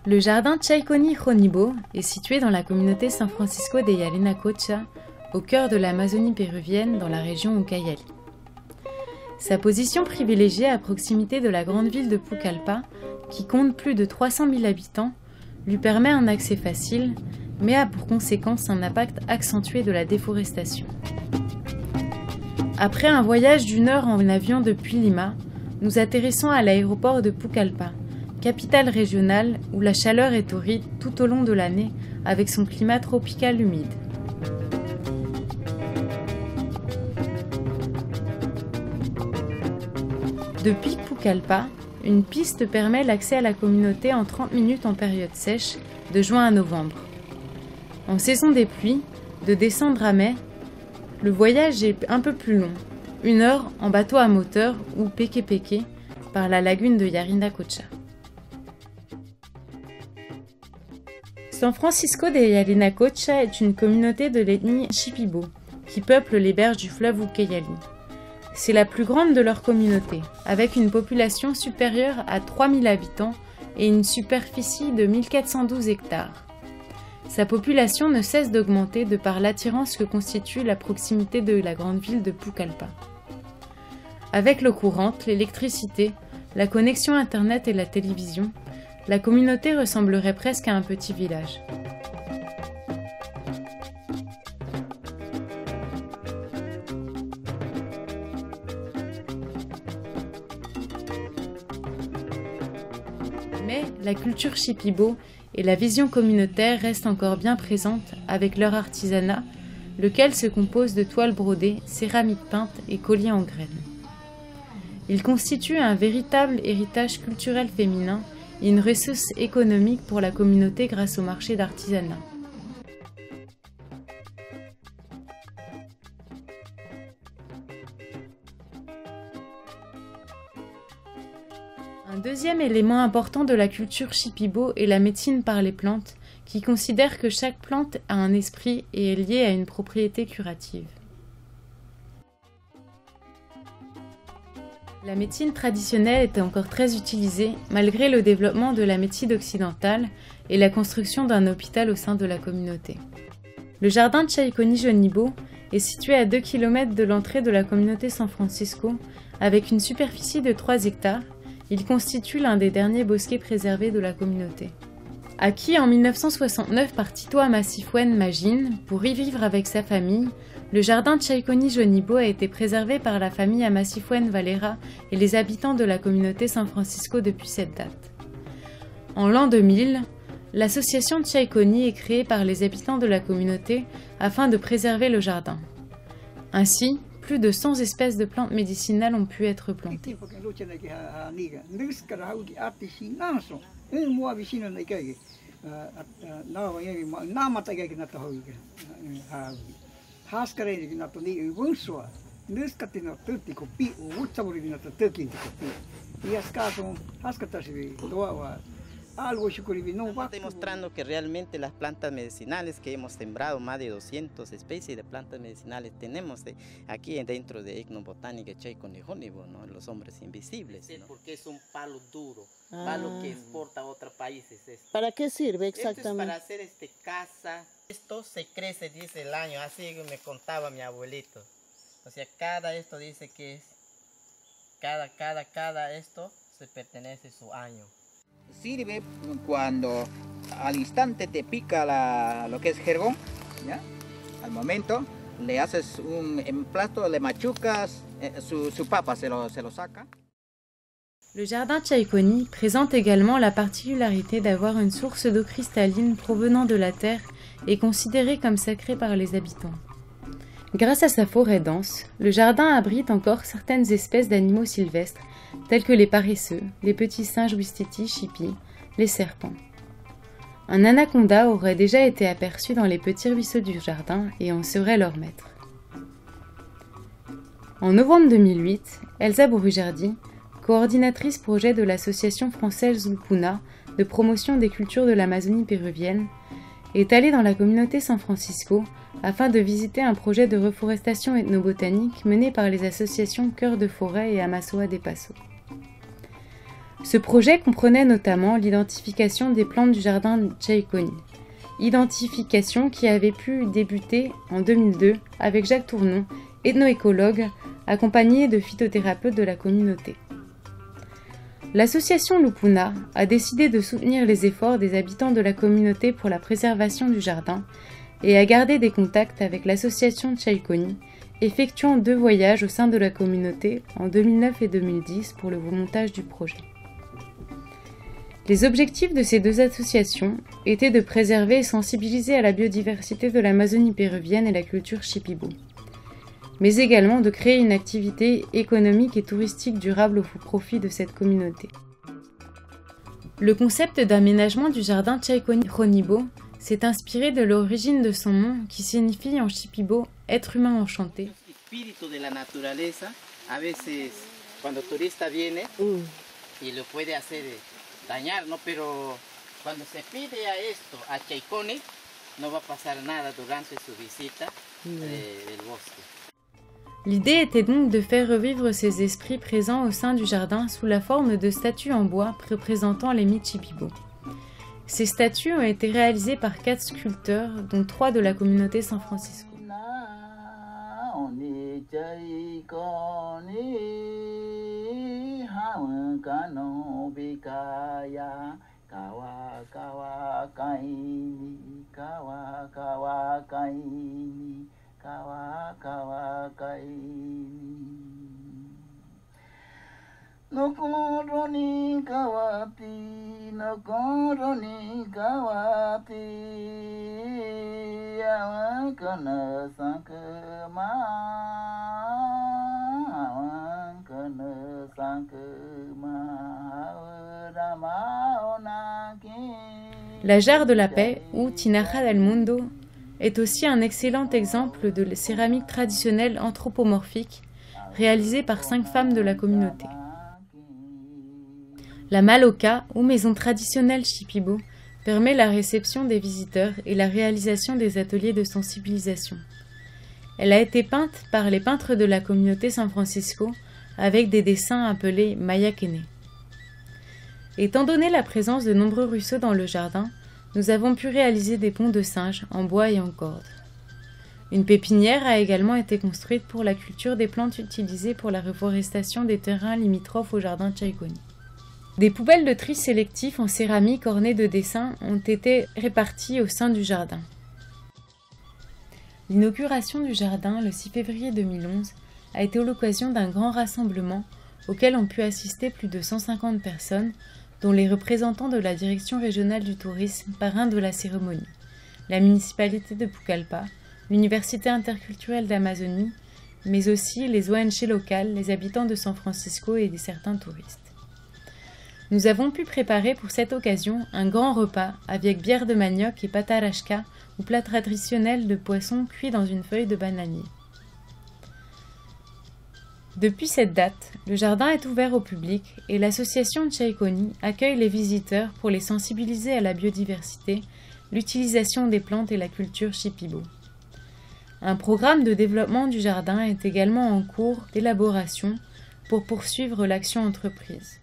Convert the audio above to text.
Le jardin Chaikoni-Jonibo est situé dans la communauté San Francisco de Yarinacocha, au cœur de l'Amazonie péruvienne, dans la région Ucayali. Sa position privilégiée à proximité de la grande ville de Pucallpa, qui compte plus de 300 000 habitants, lui permet un accès facile, mais a pour conséquence un impact accentué de la déforestation. Après un voyage d'1 heure en avion depuis Lima, nous atterrissons à l'aéroport de Pucallpa, capitale régionale où la chaleur est torride tout au long de l'année avec son climat tropical humide. Depuis Pucallpa, une piste permet l'accès à la communauté en 30 minutes en période sèche, de juin à novembre. En saison des pluies, de décembre à mai, le voyage est un peu plus long, 1 heure en bateau à moteur ou peke-peke par la lagune de Yarinacocha. San Francisco de Yarinacocha est une communauté de l'ethnie Shipibo qui peuple les berges du fleuve Ucayali. C'est la plus grande de leur communauté, avec une population supérieure à 3000 habitants et une superficie de 1412 hectares. Sa population ne cesse d'augmenter de par l'attirance que constitue la proximité de la grande ville de Pucallpa. Avec l'eau courante, l'électricité, la connexion Internet et la télévision, la communauté ressemblerait presque à un petit village. Mais la culture Shipibo et la vision communautaire restent encore bien présentes avec leur artisanat, lequel se compose de toiles brodées, céramiques peintes et colliers en graines. Il constitue un véritable héritage culturel féminin et une ressource économique pour la communauté grâce au marché d'artisanat. Un deuxième élément important de la culture Shipibo est la médecine par les plantes, qui considère que chaque plante a un esprit et est liée à une propriété curative. La médecine traditionnelle est encore très utilisée, malgré le développement de la médecine occidentale et la construction d'un hôpital au sein de la communauté. Le jardin Chaikoni-Jonibo est situé à 2 km de l'entrée de la communauté San Francisco, avec une superficie de 3 hectares. Il constitue l'un des derniers bosquets préservés de la communauté. Acquis en 1969 par Tito Amasifuen Magin pour y vivre avec sa famille, le jardin Chaikoni-Jonibo a été préservé par la famille Amasifuen Valera et les habitants de la communauté San Francisco depuis cette date. En l'an 2000, l'association Chaikoni est créée par les habitants de la communauté afin de préserver le jardin. Ainsi, plus de 100 espèces de plantes médicinales ont pu être plantées. Estamos demostrando que realmente las plantas medicinales que hemos sembrado, más de 200 especies de plantas medicinales tenemos aquí dentro de Etnobotánica Chaikoni-Jonibo, ¿no? Los hombres invisibles, ¿no? Porque es un palo duro, palo que exporta a otros países. ¿Para qué sirve exactamente? Esto es para hacer casa. Esto se crece, dice el año, así me contaba mi abuelito. O sea, cada esto dice que es, cada esto se pertenece a su año. Sirve cuando al instante te pica lo que es jergón, ¿ya? Al momento le haces un emplasto, le machucas, su papa se lo saca. Le jardin Chaikoni présente également la particularité d'avoir une source d'eau cristalline provenant de la terre et considérée comme sacrée par les habitants. Grâce à sa forêt dense, le jardin abrite encore certaines espèces d'animaux sylvestres, tels que les paresseux, les petits singes Ouistiti Chipi, les serpents. Un anaconda aurait déjà été aperçu dans les petits ruisseaux du jardin et en serait leur maître. En novembre 2008, Elsa Borujardi, coordinatrice projet de l'association française Zulpuna de promotion des cultures de l'Amazonie péruvienne, est allée dans la communauté San Francisco afin de visiter un projet de reforestation ethnobotanique mené par les associations Cœur de Forêt et Amasoa des Passos. Ce projet comprenait notamment l'identification des plantes du jardin Tchaïkonie, identification qui avait pu débuter en 2002 avec Jacques Tournon, ethnoécologue, accompagné de phytothérapeutes de la communauté. L'association Lupuna a décidé de soutenir les efforts des habitants de la communauté pour la préservation du jardin et a gardé des contacts avec l'association Tchaïkonie, effectuant 2 voyages au sein de la communauté en 2009 et 2010 pour le montage du projet. Les objectifs de ces 2 associations étaient de préserver et sensibiliser à la biodiversité de l'Amazonie péruvienne et la culture Shipibo, mais également de créer une activité économique et touristique durable au profit de cette communauté. Le concept d'aménagement du jardin Tchaïkonie-Ronibo s'est inspiré de l'origine de son nom qui signifie en Shipibo « être humain enchanté ». Espíritu de la naturaleza, a veces cuando turista viene y lo puede hacer dañar, ¿no? Pero cuando se pide a esto, a Tchaïkonie, no va a pasar nada durante su visita del bosque. L'idée était donc de faire revivre ces esprits présents au sein du jardin sous la forme de statues en bois représentant les mythes Shipibo. Ces statues ont été réalisées par 4 sculpteurs, dont 3 de la communauté San Francisco. Nokoro ni kawati, nokoro ni kawati, awankana sankema, awankana sankema, rama onaki. La jarre de la paix, ou Tinaja del Mundo, est aussi un excellent exemple de céramique traditionnelle anthropomorphique réalisée par 5 femmes de la communauté. La maloca, ou maison traditionnelle Shipibo, permet la réception des visiteurs et la réalisation des ateliers de sensibilisation. Elle a été peinte par les peintres de la communauté San Francisco avec des dessins appelés mayakene. Étant donné la présence de nombreux ruisseaux dans le jardin, nous avons pu réaliser des ponts de singes en bois et en corde. Une pépinière a également été construite pour la culture des plantes utilisées pour la reforestation des terrains limitrophes au jardin Tchaïkonie. Des poubelles de tri sélectif en céramique ornées de dessins ont été réparties au sein du jardin. L'inauguration du jardin, le 6 février 2011, a été l'occasion d'un grand rassemblement auquel ont pu assister plus de 150 personnes, dont les représentants de la Direction régionale du tourisme, parrain de la cérémonie, la municipalité de Pucallpa, l'Université interculturelle d'Amazonie, mais aussi les ONG locales, les habitants de San Francisco et certains touristes. Nous avons pu préparer pour cette occasion un grand repas avec bière de manioc et patarashka, ou plat traditionnel de poisson cuit dans une feuille de bananier. Depuis cette date, le jardin est ouvert au public et l'association Tchaïkonie accueille les visiteurs pour les sensibiliser à la biodiversité, l'utilisation des plantes et la culture Shipibo. Un programme de développement du jardin est également en cours d'élaboration pour poursuivre l'action entreprise.